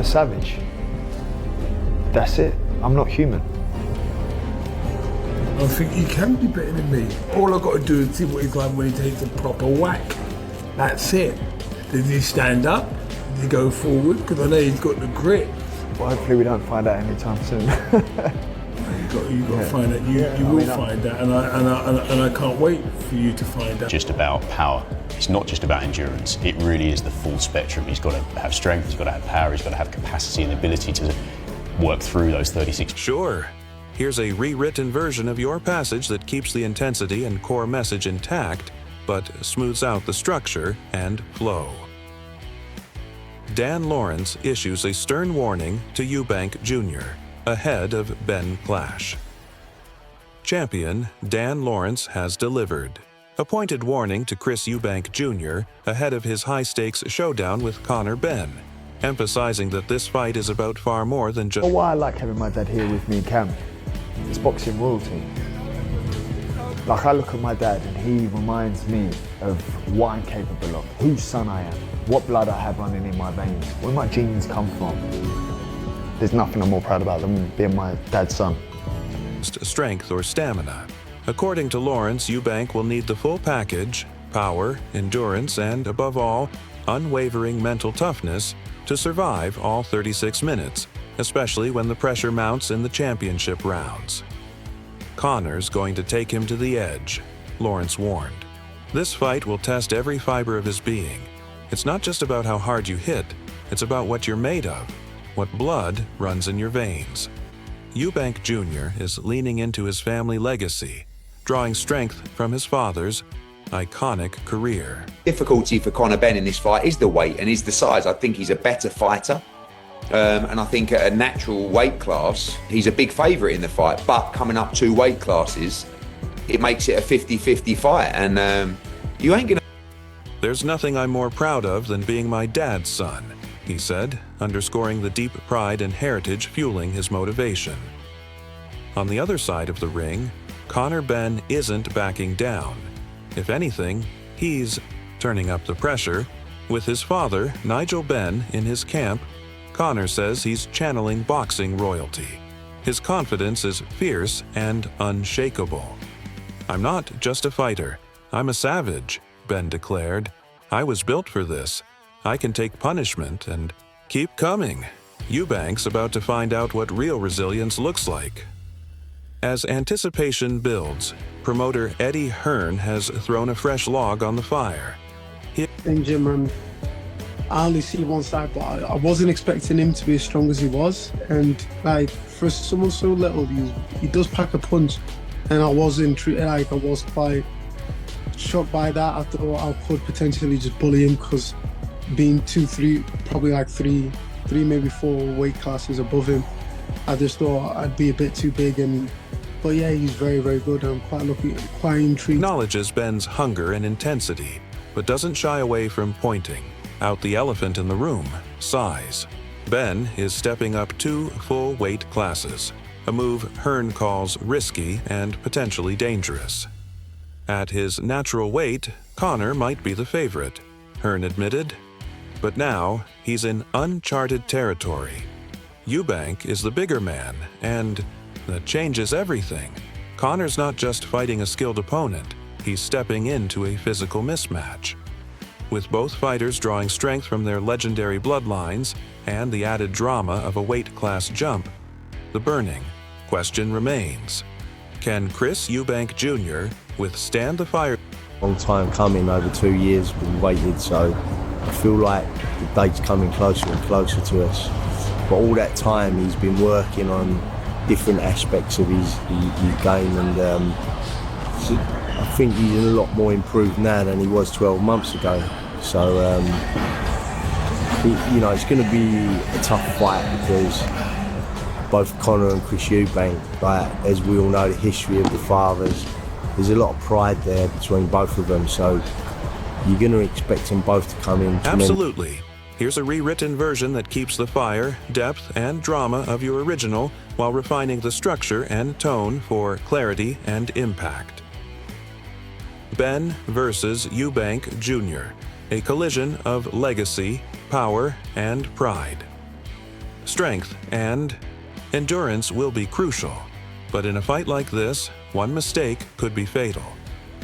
a savage. That's it. I'm not human. I think he can be better than me. All I've got to do is see what he's like when he takes a proper whack. That's it. Does he stand up? Does he go forward? Because I know he's got the grit. Well, hopefully we don't find out anytime soon. You got to find out. You will find out, and I can't wait for you to find out. Just about power. It's not just about endurance. It really is the full spectrum. He's got to have strength. He's got to have power. He's got to have capacity and the ability to work through those 36. Sure. Here's a rewritten version of your passage that keeps the intensity and core message intact, but smooths out the structure and flow. Dan Lawrence issues a stern warning to Eubank Jr. ahead of Benn clash. Champion Dan Lawrence has delivered. Appointed warning to Chris Eubank Jr. ahead of his high-stakes showdown with Conor Benn, emphasizing that this fight is about far more than just... Why I like having my dad here with me in camp, it's boxing royalty. Like, I look at my dad and he reminds me of what I'm capable of, whose son I am, what blood I have running in my veins, where my genes come from. There's nothing I'm more proud about than being my dad's son. Strength or stamina. According to Lawrence, Eubank will need the full package: power, endurance, and above all, unwavering mental toughness to survive all 36 minutes, especially when the pressure mounts in the championship rounds. Conor's going to take him to the edge, Lawrence warned. This fight will test every fiber of his being. It's not just about how hard you hit, it's about what you're made of, what blood runs in your veins. Eubank Jr. is leaning into his family legacy, drawing strength from his father's iconic career. Difficulty for Conor Benn in this fight is the weight and is the size. I think he's a better fighter. And I think at a natural weight class, he's a big favourite in the fight. But coming up 2 weight classes, it makes it a 50-50 fight. And you ain't gonna... There's nothing I'm more proud of than being my dad's son, he said, underscoring the deep pride and heritage fueling his motivation. On the other side of the ring, Conor Benn isn't backing down. If anything, he's turning up the pressure. With his father, Nigel Benn, in his camp, Conor says he's channeling boxing royalty. His confidence is fierce and unshakable. "I'm not just a fighter. I'm a savage," Benn declared. "I was built for this. I can take punishment and keep coming." Eubank's about to find out what real resilience looks like. As anticipation builds, promoter Eddie Hearn has thrown a fresh log on the fire. Benjamin, I only see one side, but I wasn't expecting him to be as strong as he was. And like, for someone so little, he does pack a punch. And I was intrigued, like I was quite shocked by that. I thought I could potentially just bully him because being 2-3, probably like three, maybe 4 weight classes above him, I just thought I'd be a bit too big. But yeah, he's very, very good. I'm quite lucky, quite intrigued. Acknowledges Benn's hunger and intensity, but doesn't shy away from pointing out the elephant in the room: size. Benn is stepping up 2 full weight classes, a move Hearn calls risky and potentially dangerous. At his natural weight, Conor might be the favorite, Hearn admitted. But now, he's in uncharted territory. Eubank is the bigger man, and that changes everything. Conor's not just fighting a skilled opponent, he's stepping into a physical mismatch. With both fighters drawing strength from their legendary bloodlines and the added drama of a weight class jump, the burning question remains: can Chris Eubank Jr. withstand the fire? Long time coming, over 2 years been waited, so I feel like the date's coming closer and closer to us. But all that time he's been working on different aspects of his game, and so I think he's a lot more improved now than he was 12 months ago. So, it's going to be a tough fight because both Conor and Chris Eubank, like, as we all know, the history of the fathers, there's a lot of pride there between both of them. So you're going to expect them both to come in. Absolutely. Here's a rewritten version that keeps the fire, depth, and drama of your original while refining the structure and tone for clarity and impact. Benn versus Eubank Jr., a collision of legacy, power, and pride. Strength and endurance will be crucial, but in a fight like this, one mistake could be fatal.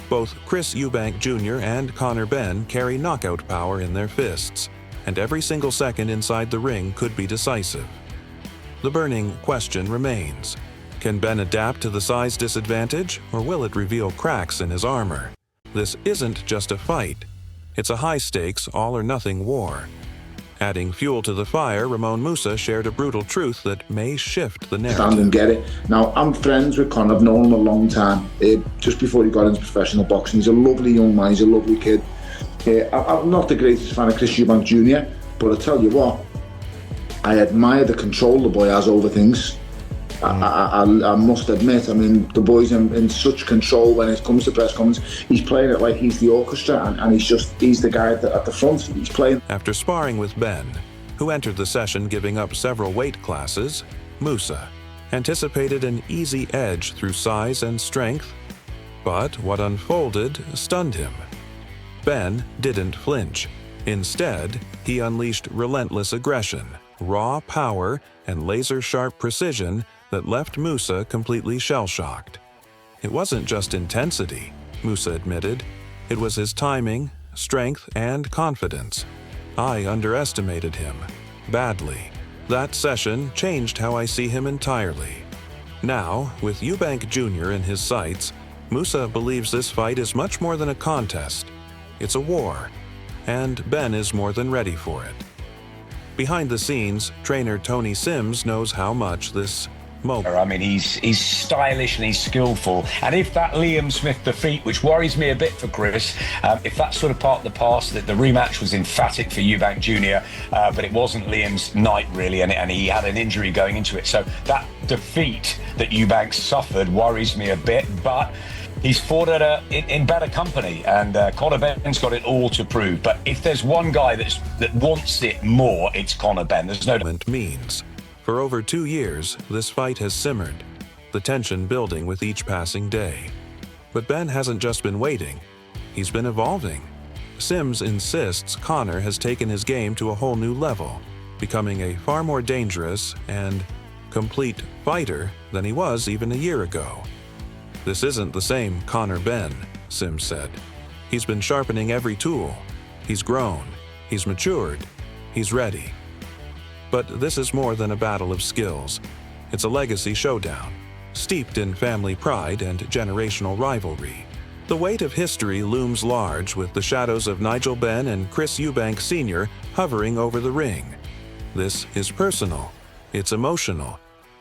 Both Chris Eubank Jr. and Conor Benn carry knockout power in their fists, and every single second inside the ring could be decisive. The burning question remains: can Benn adapt to the size disadvantage, or will it reveal cracks in his armor? This isn't just a fight. It's a high-stakes, all-or-nothing war. Adding fuel to the fire, Ramon Musa shared a brutal truth that may shift the narrative. Stand and get it. Now, I'm friends with Conor. I've known him a long time, just before he got into professional boxing. He's a lovely young man. He's a lovely kid. I'm not the greatest fan of Chris Eubank Jr., but I tell you what, I admire the control the boy has over things. I must admit, I mean, the boy's in such control when it comes to press conferences. He's playing it like he's the orchestra, and he's the guy at the front. He's playing. After sparring with Benn, who entered the session giving up several weight classes, Musa anticipated an easy edge through size and strength, but what unfolded stunned him. Benn didn't flinch. Instead, he unleashed relentless aggression, raw power, and laser-sharp precision that left Musa completely shell-shocked. It wasn't just intensity, Musa admitted. It was his timing, strength, and confidence. I underestimated him, badly. That session changed how I see him entirely. Now, with Eubank Jr. in his sights, Musa believes this fight is much more than a contest. It's a war, and Benn is more than ready for it. Behind the scenes, trainer Tony Sims knows how much this I mean, he's stylish and he's skillful. And if that Liam Smith defeat, which worries me a bit for Chris, if that's sort of part of the past, that the rematch was emphatic for Eubank Jr., but it wasn't Liam's night really, and he had an injury going into it. So that defeat that Eubank suffered worries me a bit, but he's fought in better company, and Conor Benn's got it all to prove. But if there's one guy that wants it more, it's Conor Benn. There's no means. For over 2 years, this fight has simmered, the tension building with each passing day. But Benn hasn't just been waiting, he's been evolving. Sims insists Conor has taken his game to a whole new level, becoming a far more dangerous and complete fighter than he was even a year ago. This isn't the same Conor Benn, Sims said. He's been sharpening every tool. He's grown, he's matured, he's ready. But this is more than a battle of skills. It's a legacy showdown, steeped in family pride and generational rivalry. The weight of history looms large, with the shadows of Nigel Benn and Chris Eubank Sr. hovering over the ring. This is personal, it's emotional,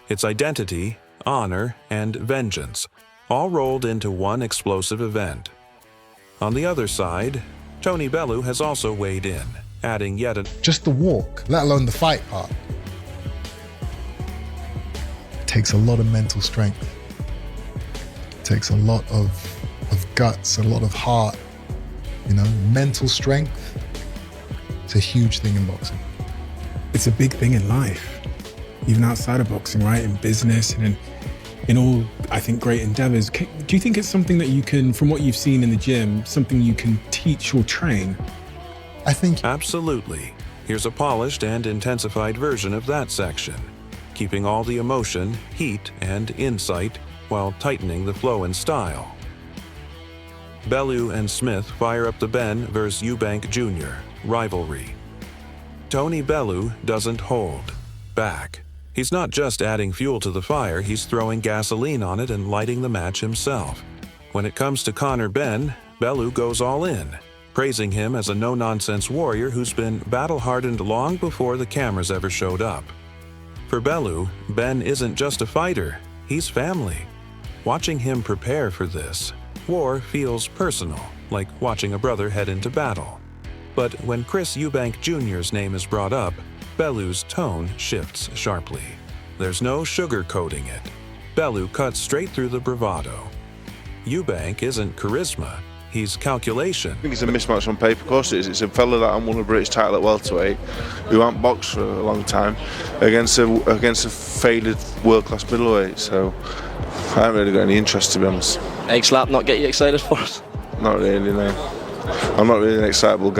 it's identity, honor, and vengeance, all rolled into one explosive event. On the other side, Tony Bellew has also weighed in, adding yet just the walk, let alone the fight part. It takes a lot of mental strength. It takes a lot of guts, a lot of heart. Mental strength. It's a huge thing in boxing. It's a big thing in life, even outside of boxing, right? In business and in all, I think, great endeavors. Do you think it's something that you can, from what you've seen in the gym, something you can teach or train? I think absolutely. Here's a polished and intensified version of that section, keeping all the emotion, heat, and insight while tightening the flow and style. Bellew and Smith fire up the Benn vs. Eubank Jr. rivalry. Tony Bellew doesn't hold back. He's not just adding fuel to the fire, he's throwing gasoline on it and lighting the match himself. When it comes to Conor Benn, Bellew goes all in, praising him as a no-nonsense warrior who's been battle-hardened long before the cameras ever showed up. For Bellew, Benn isn't just a fighter, he's family. Watching him prepare for this war feels personal, like watching a brother head into battle. But when Chris Eubank Jr.'s name is brought up, Bellew's tone shifts sharply. There's no sugarcoating it. Bellew cuts straight through the bravado. Eubank isn't charisma, he's calculation. I think it's a mismatch on paper, of course it is. It's a fella that won a British title at welterweight, who hasn't boxed for a long time, against a failed world-class middleweight, so I haven't really got any interest, to be honest. Egg slap not get you excited for us? Not really, no. I'm not really an excitable guy.